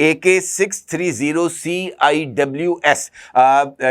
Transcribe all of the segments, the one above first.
AK-630CIWS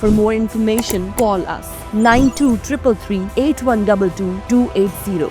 For more information, call us 923338122280।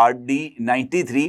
RD-93,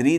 3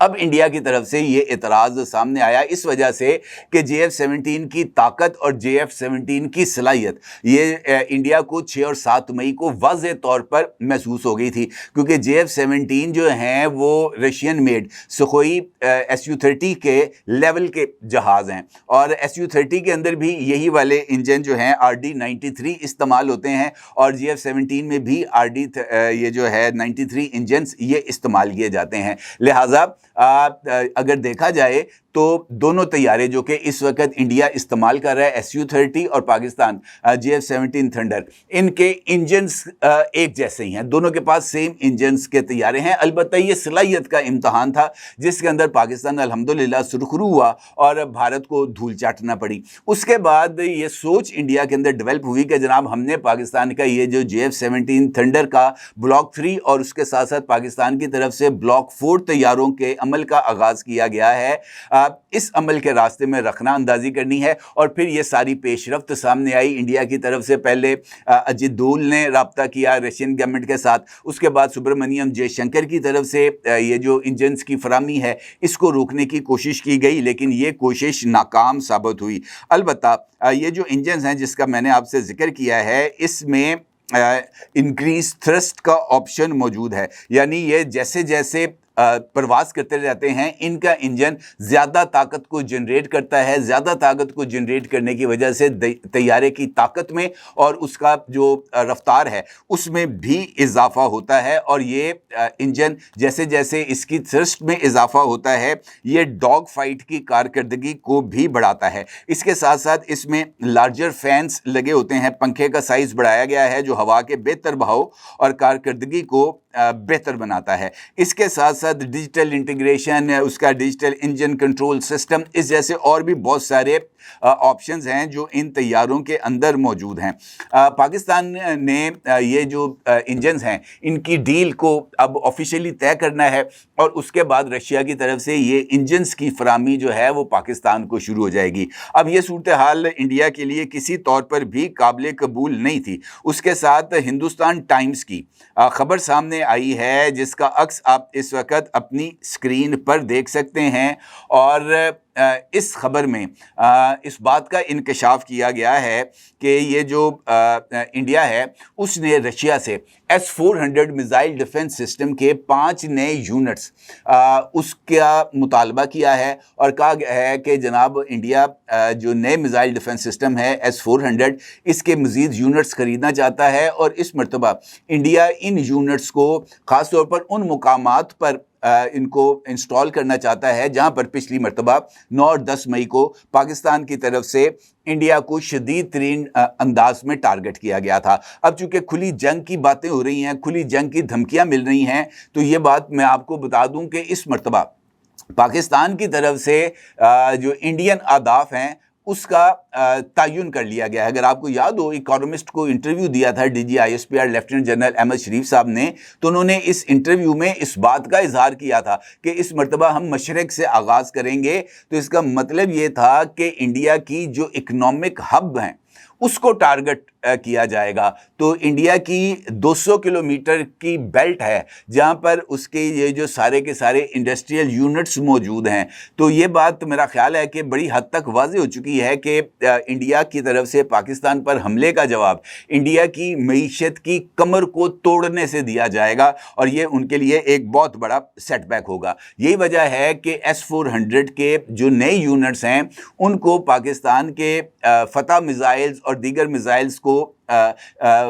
اب India کی طرف سے یہ اعتراض سامنے آیا اس وجہ سے کہ JF-17 کی طاقت اور JF-17 کی صلاحیت یہ انڈیا کو 6 اور 7 مئی کو واضح طور پر محسوس ہو گئی تھی، کیونکہ JF-17 جو ہیں وہ رشین میڈ سخوئی Su-30 کے لیول کے جہاز ہیں، اور Su-30 کے اندر بھی یہی والے انجن جو ہیں RD-93 استعمال ہوتے ہیں، اور JF-17 میں بھی یہ جو ہے 93 انجنز یہ استعمال کیے جاتے ہیں۔ لہٰذا اگر دیکھا جائے تو دونوں طیارے جو کہ اس وقت انڈیا استعمال کر رہا ہے Su-30 اور پاکستان JF-17 تھنڈر، ان کے انجنز ایک جیسے ہی ہیں، دونوں کے پاس سیم انجنز کے طیارے ہیں۔ البتہ یہ صلاحیت کا امتحان تھا جس کے اندر پاکستان الحمدللہ سرخرو ہوا اور بھارت کو دھول چاٹنا پڑی۔ اس کے بعد یہ سوچ انڈیا کے اندر ڈیولپ ہوئی کہ جناب ہم نے پاکستان کا یہ جو JF-17 تھنڈر کا بلاک 3 اور اس کے ساتھ ساتھ پاکستان کی طرف سے بلاک 4 طیاروں کے عمل کا آغاز کیا گیا ہے، اس عمل کے راستے میں رکھنا اندازی کرنی ہے۔ اور پھر یہ ساری پیش رفت سامنے آئی انڈیا کی طرف سے۔ پہلے اجیت دول نے رابطہ کیا رشین گورنمنٹ کے ساتھ، اس کے بعد سبرامنیم جے شنکر کی طرف سے یہ جو انجنز کی فراہمی ہے اس کو روکنے کی کوشش کی گئی، لیکن یہ کوشش ناکام ثابت ہوئی۔ البتہ یہ جو انجنز ہیں جس کا میں نے آپ سے ذکر کیا ہے، اس میں انکریز تھرسٹ کا آپشن موجود ہے، یعنی یہ جیسے جیسے پرواز کرتے رہتے ہیں ان کا انجن زیادہ طاقت کو جنریٹ کرتا ہے، زیادہ طاقت کو جنریٹ کرنے کی وجہ سے طیارے کی طاقت میں اور اس کا جو رفتار ہے اس میں بھی اضافہ ہوتا ہے، اور یہ انجن جیسے جیسے اس کی تھرسٹ میں اضافہ ہوتا ہے یہ ڈاگ فائٹ کی کارکردگی کو بھی بڑھاتا ہے۔ اس کے ساتھ ساتھ اس میں لارجر فینس لگے ہوتے ہیں، پنکھے کا سائز بڑھایا گیا ہے جو ہوا کے بہتر بہاؤ اور کارکردگی کو بہتر بناتا ہے۔ اس کے ساتھ ساتھ ڈیجیٹل انٹیگریشن، اس کا ڈیجیٹل انجن کنٹرول سسٹم، اس جیسے اور بھی بہت سارے آپشنز ہیں جو ان طیاروں کے اندر موجود ہیں۔ پاکستان نے یہ جو انجنز ہیں ان کی ڈیل کو اب آفیشیلی طے کرنا ہے، اور اس کے بعد رشیا کی طرف سے یہ انجنز کی فراہمی جو ہے وہ پاکستان کو شروع ہو جائے گی۔ اب یہ صورتحال انڈیا کے لیے کسی طور پر بھی قابل قبول نہیں تھی۔ اس کے ساتھ ہندوستان ٹائمز کی خبر سامنے آئی ہے جس کا عکس آپ اس وقت اپنی اسکرین پر دیکھ سکتے ہیں، اور اس خبر میں اس بات کا انکشاف کیا گیا ہے کہ یہ جو انڈیا ہے اس نے رشیا سے S-400 میزائل ڈیفنس سسٹم کے 5 نئے یونٹس اس کا مطالبہ کیا ہے، اور کہا گیا ہے کہ جناب انڈیا جو نئے میزائل ڈیفنس سسٹم ہے S-400 اس کے مزید یونٹس خریدنا چاہتا ہے، اور اس مرتبہ انڈیا ان یونٹس کو خاص طور پر ان مقامات پر ان کو انسٹال کرنا چاہتا ہے جہاں پر پچھلی مرتبہ 9 اور 10 مئی کو پاکستان کی طرف سے انڈیا کو شدید ترین انداز میں ٹارگٹ کیا گیا تھا۔ اب چونکہ کھلی جنگ کی باتیں ہو رہی ہیں، کھلی جنگ کی دھمکیاں مل رہی ہیں، تو یہ بات میں آپ کو بتا دوں کہ اس مرتبہ پاکستان کی طرف سے جو انڈین اہداف ہیں اس کا تعین کر لیا گیا ہے۔ اگر آپ کو یاد ہو اکانومسٹ کو انٹرویو دیا تھا DGISPR لیفٹیننٹ جنرل احمد شریف صاحب نے، تو انہوں نے اس انٹرویو میں اس بات کا اظہار کیا تھا کہ اس مرتبہ ہم مشرق سے آغاز کریں گے، تو اس کا مطلب یہ تھا کہ انڈیا کی جو اکنامک ہب ہیں اس کو ٹارگٹ کیا جائے گا۔ تو انڈیا کی 200 کلومیٹر کی بیلٹ ہے جہاں پر اس کے یہ جو سارے کے سارے انڈسٹریل یونٹس موجود ہیں، تو یہ بات میرا خیال ہے کہ بڑی حد تک واضح ہو چکی ہے کہ انڈیا کی طرف سے پاکستان پر حملے کا جواب انڈیا کی معیشت کی کمر کو توڑنے سے دیا جائے گا، اور یہ ان کے لیے ایک بہت بڑا سیٹ بیک ہوگا۔ یہی وجہ ہے کہ S-400 کے جو نئے یونٹس ہیں ان کو پاکستان کے فتح میزائلز اور دیگر میزائلز کو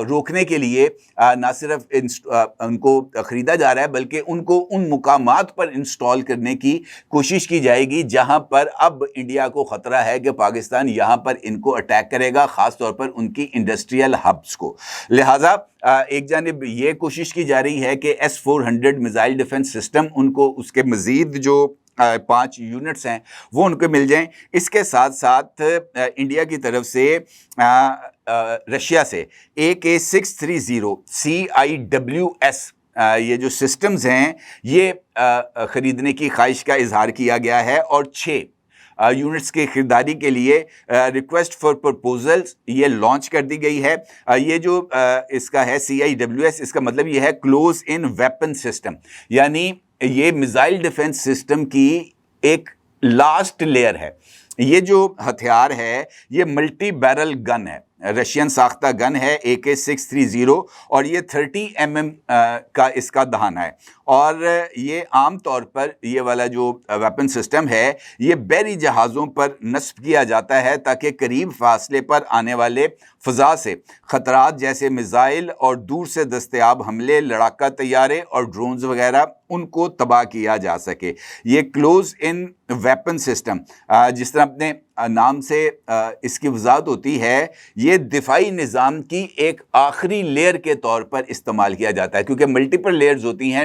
روکنے کے لیے نہ صرف ان کو خریدا جا رہا ہے بلکہ ان کو ان مقامات پر انسٹال کرنے کی کوشش کی جائے گی جہاں پر اب انڈیا کو خطرہ ہے کہ پاکستان یہاں پر ان کو اٹیک کرے گا، خاص طور پر ان کی انڈسٹریل ہبس کو۔ لہٰذا ایک جانب یہ کوشش کی جا رہی ہے کہ S-400 میزائل ڈیفنس سسٹم ان کو اس کے مزید جو 5 یونٹس ہیں وہ ان کو مل جائیں۔ اس کے ساتھ ساتھ انڈیا کی طرف سے رشیا سے AK-630 CIWS یہ جو سسٹمز ہیں یہ خریدنے کی خواہش کا اظہار کیا گیا ہے، اور 6 یونٹس کی خریداری کے لیے ریکویسٹ فار پرپوزلز یہ لانچ کر دی گئی ہے۔ یہ جو اس کا ہے CIWS، اس کا مطلب یہ ہے کلوز ان ویپن سسٹم، یعنی یہ میزائل ڈیفنس سسٹم کی ایک لاسٹ لیئر ہے. یہ جو ہتھیار ہے یہ ملٹی بیرل گن ہے, رشین ساختہ گن ہے AK-630, اور یہ 30 mm کا اس کا دہانہ ہے. اور یہ عام طور پر یہ والا جو ویپن سسٹم ہے یہ بحری جہازوں پر نصب کیا جاتا ہے تاکہ قریب فاصلے پر آنے والے فضا سے خطرات جیسے میزائل اور دور سے دستیاب حملے, لڑاکا طیارے اور ڈرونز وغیرہ ان کو تباہ کیا جا سکے. یہ کلوز ان ویپن سسٹم, جس طرح اپنے نام سے اس کی وضاحت ہوتی ہے, یہ دفاعی نظام کی ایک آخری لیئر کے طور پر استعمال کیا جاتا ہے, کیونکہ ملٹیپل لیئرز ہوتی ہیں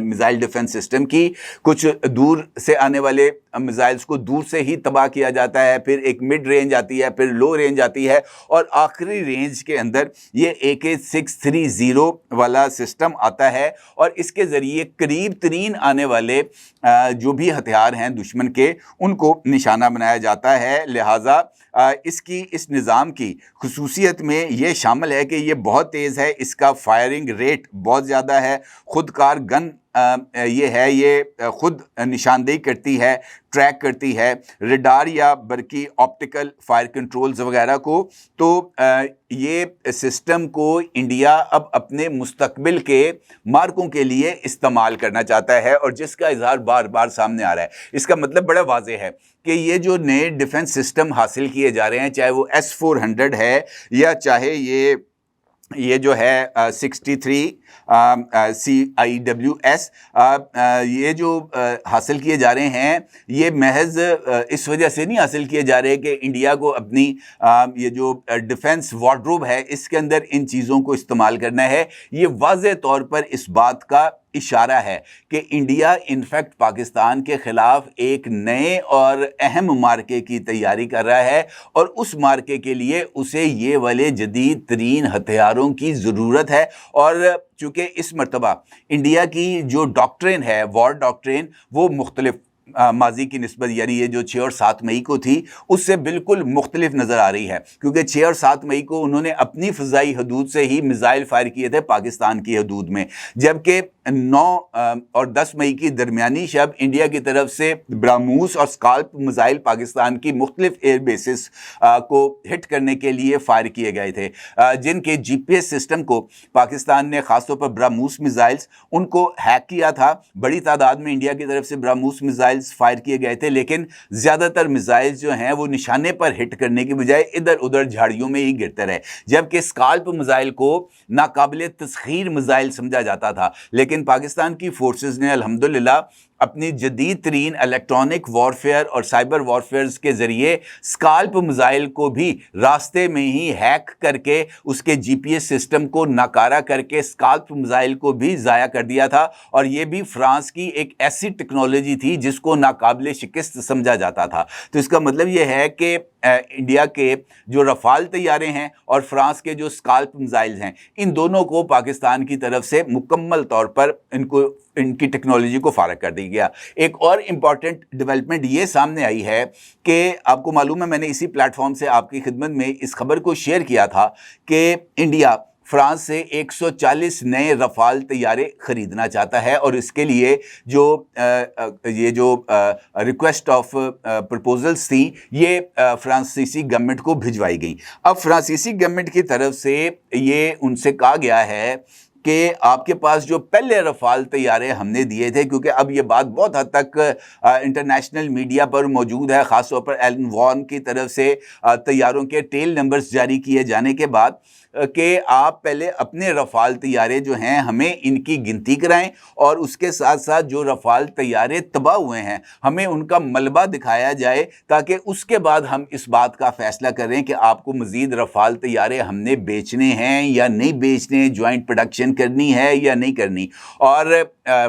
میزائل ڈیفنس سسٹم کی. کچھ دور سے آنے والے میزائلز کو دور سے ہی تباہ کیا جاتا ہے, پھر ایک مڈ رینج آتی ہے, پھر لو رینج آتی ہے, اور آخری رینج کے اندر یہ AK-630 والا سسٹم آتا ہے, اور اس کے ذریعے قریب ترین آنے والے جو بھی ہتھیار ہیں دشمن کے ان کو نشانہ بنایا جاتا ہے. لہٰذا اس نظام کی خصوصیت میں یہ شامل ہے کہ یہ بہت تیز ہے, اس کا فائرنگ ریٹ بہت زیادہ ہے, خود کار گن یہ خود نشاندہی کرتی ہے, ٹریک کرتی ہے ریڈار یا برقی آپٹیکل فائر کنٹرولز وغیرہ کو. تو یہ سسٹم کو انڈیا اب اپنے مستقبل کے مارکوں کے لیے استعمال کرنا چاہتا ہے, اور جس کا اظہار بار بار سامنے آ رہا ہے. اس کا مطلب بڑا واضح ہے کہ یہ جو نئے ڈیفنس سسٹم حاصل کیے جا رہے ہیں, چاہے وہ S-400 ہے یا چاہے یہ جو ہے 63 CIWS, یہ جو حاصل کیے جا رہے ہیں یہ محض اس وجہ سے نہیں حاصل کیے جا رہے کہ انڈیا کو اپنی یہ جو ڈیفنس وارڈروب ہے اس کے اندر ان چیزوں کو استعمال کرنا ہے. یہ واضح طور پر اس بات کا اشارہ ہے کہ انڈیا انفیکٹ پاکستان کے خلاف ایک نئے اور اہم مارکے کی تیاری کر رہا ہے, اور اس مارکے کے لیے اسے یہ والے جدید ترین ہتھیاروں کی ضرورت ہے. اور چونکہ اس مرتبہ انڈیا کی جو ڈاکٹرین ہے, وار ڈاکٹرین, وہ مختلف ماضی کی نسبت, یعنی یہ جو 6 اور 7 مئی کو تھی اس سے بالکل مختلف نظر آ رہی ہے, کیونکہ 6 اور 7 مئی کو انہوں نے اپنی فضائی حدود سے ہی میزائل فائر کیے تھے پاکستان کی حدود میں, جبکہ 9 اور 10 مئی کی درمیانی شب انڈیا کی طرف سے براموس اور اسکالپ میزائل پاکستان کی مختلف ایئر بیسز کو ہٹ کرنے کے لیے فائر کیے گئے تھے, جن کے GPS سسٹم کو پاکستان نے خاص طور پر براموس میزائلز ان کو ہیک کیا تھا. بڑی تعداد میں انڈیا کی طرف سے براموس میزائل فائر کیے گئے تھے, لیکن زیادہ تر میزائل جو ہیں وہ نشانے پر ہٹ کرنے کی بجائے ادھر ادھر جھاڑیوں میں ہی گرتے رہے, جبکہ اسکالپ میزائل کو ناقابل تسخیر میزائل سمجھا جاتا تھا. لیکن پاکستان کی فورسز نے الحمدللہ اپنی جدید ترین الیکٹرانک وارفیئر اور سائبر وارفیئرز کے ذریعے اسکالپ میزائل کو بھی راستے میں ہی ہیک کر کے اس کے GPS سسٹم کو ناکارہ کر کے اسکالپ میزائل کو بھی ضائع کر دیا تھا. اور یہ بھی فرانس کی ایک ایسی ٹیکنالوجی تھی جس کو ناقابل شکست سمجھا جاتا تھا. تو اس کا مطلب یہ ہے کہ انڈیا کے جو رفال طیارے ہیں اور فرانس کے جو اسکالپ میزائلز ہیں, ان دونوں کو پاکستان کی طرف سے مکمل طور پر ان کی ٹیکنالوجی کو فارغ کر دیا گیا. ایک اور امپورٹنٹ ڈیولپمنٹ یہ سامنے آئی ہے کہ آپ کو معلوم ہے, میں نے اسی پلیٹ فارم سے آپ کی خدمت میں اس خبر کو شیئر کیا تھا کہ انڈیا فرانس سے 140 نئے رفال طیارے خریدنا چاہتا ہے, اور اس کے لیے یہ جو ریکویسٹ آف پرپوزلز تھیں یہ فرانسیسی گورنمنٹ کو بھجوائی گئیں. اب فرانسیسی گورنمنٹ کی طرف سے یہ ان سے کہا گیا ہے کہ آپ کے پاس جو پہلے رفال طیارے ہم نے دیے تھے, کیونکہ اب یہ بات بہت حد تک انٹرنیشنل میڈیا پر موجود ہے, خاص طور پر ایلن وان کی طرف سے طیاروں کے ٹیل نمبرز جاری کیے جانے کے بعد, کہ آپ پہلے اپنے رفال طیارے جو ہیں ہمیں ان کی گنتی کرائیں, اور اس کے ساتھ ساتھ جو رفال طیارے تباہ ہوئے ہیں ہمیں ان کا ملبہ دکھایا جائے, تاکہ اس کے بعد ہم اس بات کا فیصلہ کریں کہ آپ کو مزید رفال طیارے ہم نے بیچنے ہیں یا نہیں بیچنے, جوائنٹ پروڈکشن کرنی ہے یا نہیں کرنی. اور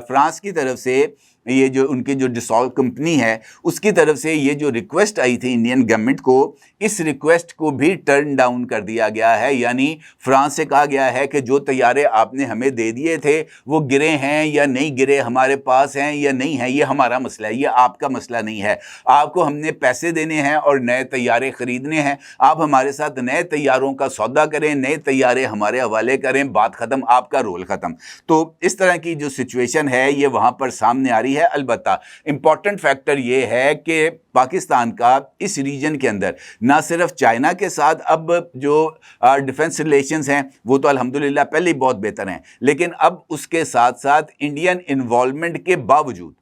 فرانس کی طرف سے یہ جو ان کی جو ڈسال کمپنی ہے اس کی طرف سے یہ جو ریکویسٹ آئی تھی انڈین گورنمنٹ کو، اس ریکویسٹ کو بھی ٹرن ڈاؤن کر دیا گیا ہے. یعنی فرانس سے کہا گیا ہے کہ جو طیارے آپ نے ہمیں دے دیے تھے وہ گرے ہیں یا نہیں گرے، ہمارے پاس ہیں یا نہیں ہیں، یہ ہمارا مسئلہ ہے، یہ آپ کا مسئلہ نہیں ہے. آپ کو ہم نے پیسے دینے ہیں اور نئے طیارے خریدنے ہیں، آپ ہمارے ساتھ نئے طیاروں کا سودا کریں، نئے طیارے ہمارے حوالے کریں، بات ختم، آپ کا رول ختم. تو اس طرح کی جو سچویشن ہے یہ وہاں پر سامنے آ رہی ہے. البتہ امپورٹنٹ فیکٹر یہ ہے کہ پاکستان کا اس ریجن کے اندر نہ صرف چائنا کے ساتھ اب جو ڈیفنس ریلیشنز ہیں وہ تو الحمدللہ پہلے ہی بہت بہتر ہیں، لیکن اب اس کے ساتھ ساتھ انڈین انوالومنٹ کے باوجود،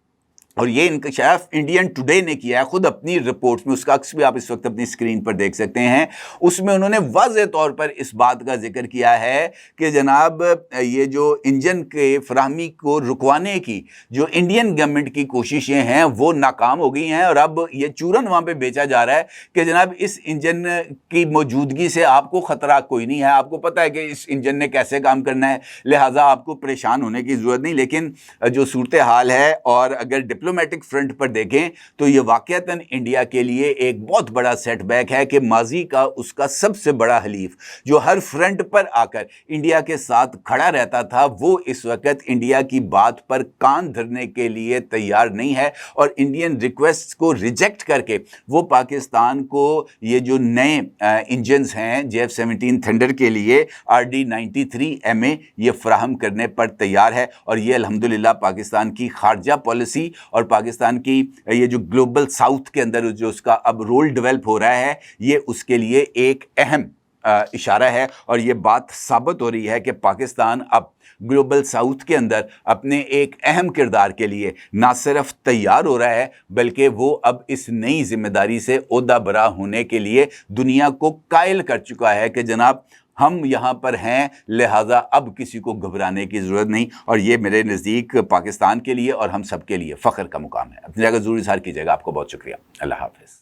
اور یہ انکشاف انڈین ٹوڈے نے کیا ہے خود اپنی رپورٹس میں، اس کا عکس بھی آپ اس وقت اپنی اسکرین پر دیکھ سکتے ہیں، اس میں انہوں نے واضح طور پر اس بات کا ذکر کیا ہے کہ جناب یہ جو انجن کے فراہمی کو رکوانے کی جو انڈین گورنمنٹ کی کوششیں ہیں وہ ناکام ہو گئی ہیں، اور اب یہ چورن وہاں پہ بیچا جا رہا ہے کہ جناب اس انجن کی موجودگی سے آپ کو خطرہ کوئی نہیں ہے، آپ کو پتہ ہے کہ اس انجن نے کیسے کام کرنا ہے، لہٰذا آپ کو پریشان ہونے کی ضرورت نہیں. لیکن جو صورتحال ہے، اور اگر ڈپلومیٹک فرنٹ پر دیکھیں تو یہ واقعتاً انڈیا کے لیے ایک بہت بڑا سیٹ بیک ہے کہ ماضی کا اس کا سب سے بڑا حلیف جو ہر فرنٹ پر آ کر انڈیا کے ساتھ کھڑا رہتا تھا وہ اس وقت انڈیا کی بات پر کان دھرنے کے لیے تیار نہیں ہے، اور انڈین ریکویسٹ کو ریجیکٹ کر کے وہ پاکستان کو یہ جو نئے انجنز ہیں JF-17 تھنڈر کے لیے RD-93MA یہ فراہم کرنے پر تیار ہے. اور یہ الحمدللہ پاکستان کی خارجہ پالیسی اور پاکستان کی یہ جو گلوبل ساؤتھ کے اندر جو اس کا اب رول ڈیولپ ہو رہا ہے یہ اس کے لیے ایک اہم اشارہ ہے. اور یہ بات ثابت ہو رہی ہے کہ پاکستان اب گلوبل ساؤتھ کے اندر اپنے ایک اہم کردار کے لیے نہ صرف تیار ہو رہا ہے بلکہ وہ اب اس نئی ذمہ داری سے عہدہ برا ہونے کے لیے دنیا کو قائل کر چکا ہے کہ جناب ہم یہاں پر ہیں، لہٰذا اب کسی کو گھبرانے کی ضرورت نہیں. اور یہ میرے نزدیک پاکستان کے لیے اور ہم سب کے لیے فخر کا مقام ہے. اپنی جگہ ضرور اظہار کیجیے گا. آپ کو بہت شکریہ. اللہ حافظ.